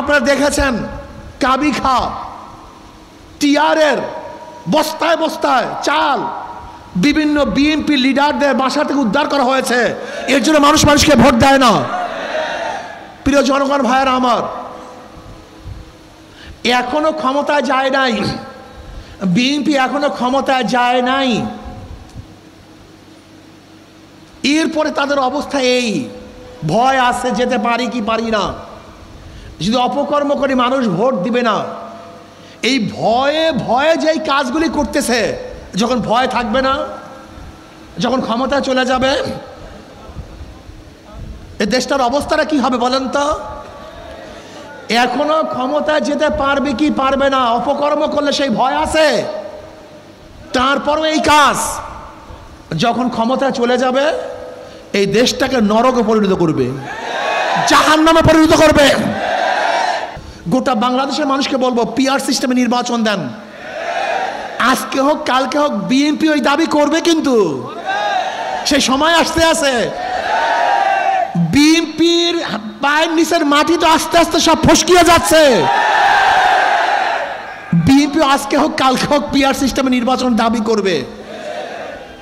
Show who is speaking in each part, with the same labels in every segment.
Speaker 1: আপনারা দেখেছেন কাবি খা টিআরের বস্তায় বস্তায় চাল বিভিন্ন বিএনপি লিডারদের বাসা থেকে উদ্ধার করা হয়েছে। এর জন্য মানুষকে ভোট দেয় না। প্রিয় জনগণ ভাইয়েরা আমার, এখনো ক্ষমতায় যায় নাই, বিএনপি এখনো ক্ষমতায় যায় নাই। এরপরে তাদের অবস্থা এই, ভয় আছে যেতে পারি কি পারি না, যদি অপকর্ম করে মানুষ ভোট দিবে না। এই ভয়ে ভয়ে যেই কাজগুলি করতেছে, যখন ভয় থাকবে না, যখন ক্ষমতায় চলে যাবে, এই দেশটার অবস্থাটা কি হবে বলেন তো? এখনো ক্ষমতায় যেতে পারবে কি পারবে না, অপকর্ম করলে সেই ভয় আছে। তারপরও এই কাজ, যখন ক্ষমতায় চলে যাবে এই দেশটাকে নরকে পরিণত করবে, জাহান্নামে পরিণত করবে। গোটা বাংলাদেশের মানুষকে বলবো, পিআর সিস্টেমে নির্বাচন দেন। আজকে হোক কালকে হোক বিএনপি ওই দাবি করবে, কিন্তু সেই সময় আসতে আছে। বিএনপির পায়ের নিচের মাটি তো আস্তে আস্তে সব ফসকিয়ে যাচ্ছে। বিএনপি আজকে হোক কালকে হোক পিআর সিস্টেমে নির্বাচন দাবি করবে।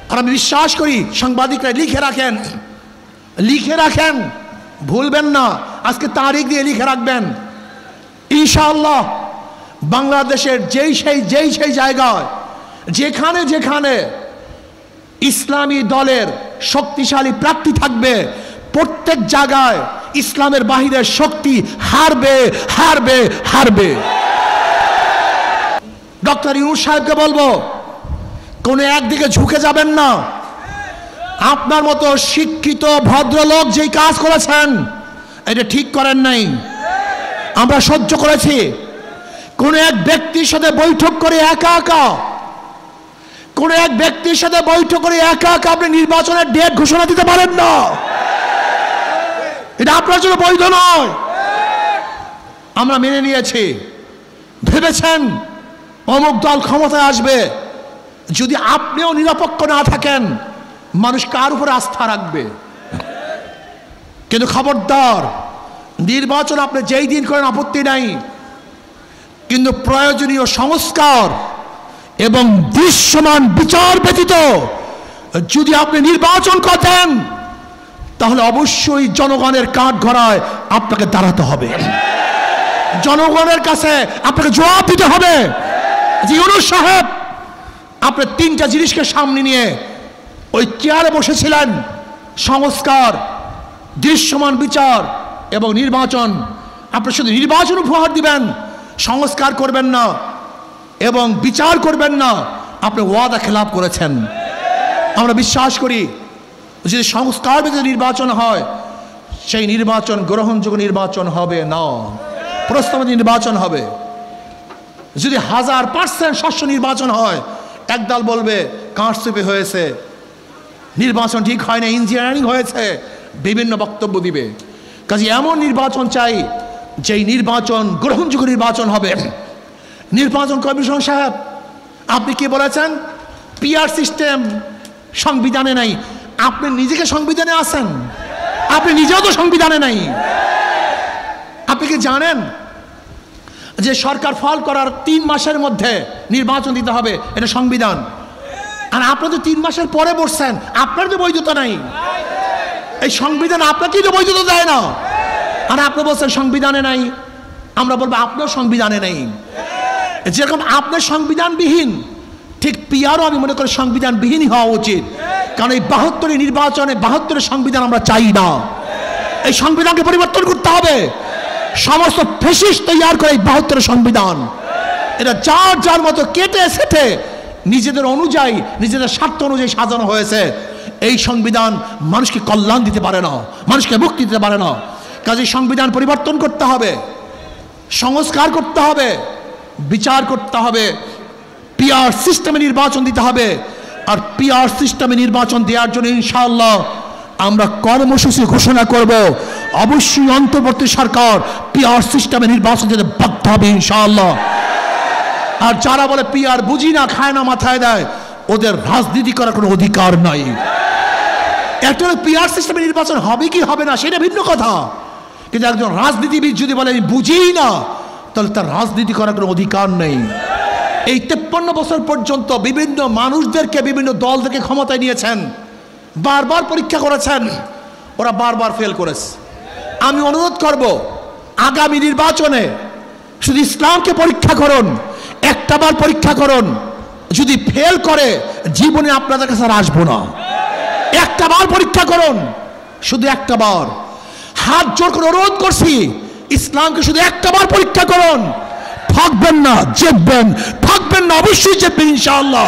Speaker 1: আর আমি বিশ্বাস করি সাংবাদিকরা লিখে রাখেন, ভুলবেন না, আজকে তারিখ দিয়ে লিখে রাখবেন। ইনশাআল্লাহ বাংলাদেশের যেই সেই জায়গায় যেখানে যেখানে ইসলামী দলের শক্তিশালী প্রার্থী থাকবে, প্রত্যেক জায়গায় ইসলামের বাহিরের শক্তি হারবে হারবে হারবে। ডক্টর ইউনূস সাহেবকে বলবো, কোনো একদিকে ঝুঁকে যাবেন না। আপনার মতো শিক্ষিত ভদ্রলোক যেই কাজ করেছেন এটা ঠিক করেন নাই, আমরা সহ্য করেছি। কোন এক ব্যক্তির সাথে বৈঠক করে একা একা আপনি নির্বাচনের ডেট ঘোষণা দিতে পারেন না, এটা আপনার জন্য বৈধ নয়। আমরা মেনে নিয়েছি। ভেবেছেন অমুক দল ক্ষমতায় আসবে, যদি আপনিও নিরপেক্ষ না থাকেন মানুষ কার উপর আস্থা রাখবে? কিন্তু খবরদার, নির্বাচন আপনি যেই দিন করেন আপত্তি নাই, কিন্তু প্রয়োজনীয় সংস্কার এবং দৃশ্যমান বিচার ব্যতীত যদি আপনি নির্বাচন করেন তাহলে অবশ্যই জনগণের কাঠগড়ায় আপনাকে দাঁড়াতে হবে, জনগণের কাছে আপনাকে জবাব দিতে হবে। যে ইউনূস সাহেব, আপনি তিনটা জিনিসকে সামনে নিয়ে ওই চেয়ারে বসেছিলেন, সংস্কার, দৃশ্যমান বিচার এবং নির্বাচন। আপনি শুধু নির্বাচন উপহার দিবেন, সংস্কার করবেন না এবং বিচার করবেন না, আপনি ওয়াদা খেলাপ করেছেন। আমরা বিশ্বাস করি যদি সংস্কার ভিত্তিক নির্বাচন হয়, সেই নির্বাচন গ্রহণযোগ্য নির্বাচন হবে না, প্রস্তাবিত নির্বাচন হবে। যদি 1000% স্বচ্ছ নির্বাচন হয়, একদল বলবে কারচুপি হয়েছে, নির্বাচন ঠিক হয় না, ইঞ্জিনিয়ারিং হয়েছে, বিভিন্ন বক্তব্য দিবে। কাজে এমন নির্বাচন চাই যেই নির্বাচন গ্রহণযোগ্য নির্বাচন হবে। নির্বাচন কমিশন সাহেব, আপনি কি বলেছেন? পিআর সিস্টেম সংবিধানে নাই। আপনি নিজেকে সংবিধানে আছেন? আপনি নিজেও তো সংবিধানে নাই। আপনি কি জানেন যে সরকার ফল করার 3 মাসের মধ্যে নির্বাচন দিতে হবে, এটা সংবিধান? আর আপনারা তো 3 মাসের পরে বসছেন, আপনার তো বৈধতা নাই। এই সংবিধান আপনাকেই তো বৈধতা দেয় না, আর আপনি বলছেন সংবিধানে নাই। আমরা বলবো আপনিও সংবিধানে নেই। যেরকম আপনার সংবিধানবিহীন, ঠিক পিআরও আমি মনে করি সংবিধানবিহীনই হওয়া উচিত। কারণ এই 72 নির্বাচনে 72 সংবিধান আমরা চাই না। এই সংবিধানকে পরিবর্তন করতে হবে। সমস্ত ফ্যাসিস্ট তৈরি করে এই 72 সংবিধান, এটা যার যার মতো কেটে সেটে নিজেদের অনুযায়ী, নিজেদের স্বার্থ অনুযায়ী সাজানো হয়েছে। এই সংবিধান মানুষকে কল্যাণ দিতে পারে না, মানুষকে মুক্তি দিতে পারে না। কাজে সংবিধান পরিবর্তন করতে হবে, সংস্কার করতে হবে, বিচার করতে হবে, পিআর সিস্টেমে নির্বাচন দিতে হবে। আর পিআর সিস্টেমে নির্বাচন দেওয়ার জন্য ইনশাআল্লাহ আমরা কর্মসূচি ঘোষণা করব। অবশ্যই অন্তর্বর্তী সরকার পিআর সিস্টেমে নির্বাচন দিতে বাধ্য হবে ইনশাআল্লাহ। আর যারা বলে পিআর বুঝি না, খায় না, মাথায় দেয়, ওদের রাজনীতি করার কোনো অধিকার নাই। একটা পিআর সিস্টেমে নির্বাচন হবে কি হবে না সেটা ভিন্ন কথা, কিন্তু একজন রাজনীতিবিদ যদি বলে আমি বুঝি না, তাহলে তার রাজনীতি করার কোনো অধিকার নেই। এই 53 বছর পর্যন্ত বিভিন্ন মানুষদেরকে বিভিন্ন দল থেকে ক্ষমতায় নিয়েছেন, বারবার পরীক্ষা করেছেন, ওরা বারবার ফেল করেছে। আমি অনুরোধ করব আগামী নির্বাচনে শুধু ইসলামকে পরীক্ষা করুন, একটাবার পরীক্ষা করুন, যদি ফেল করে জীবনে আপনাদের কাছে আর আসবো না। একটাবার পরীক্ষা করুন, শুধু একটাবার। হাত জোর করে অনুরোধ করছি, ইসলামকে শুধু একটাবার পরীক্ষা করুন। ঠকবেন না, জিতবেন। ঠকবেন না, অবশ্যই জিতবেন ইনশাআল্লাহ।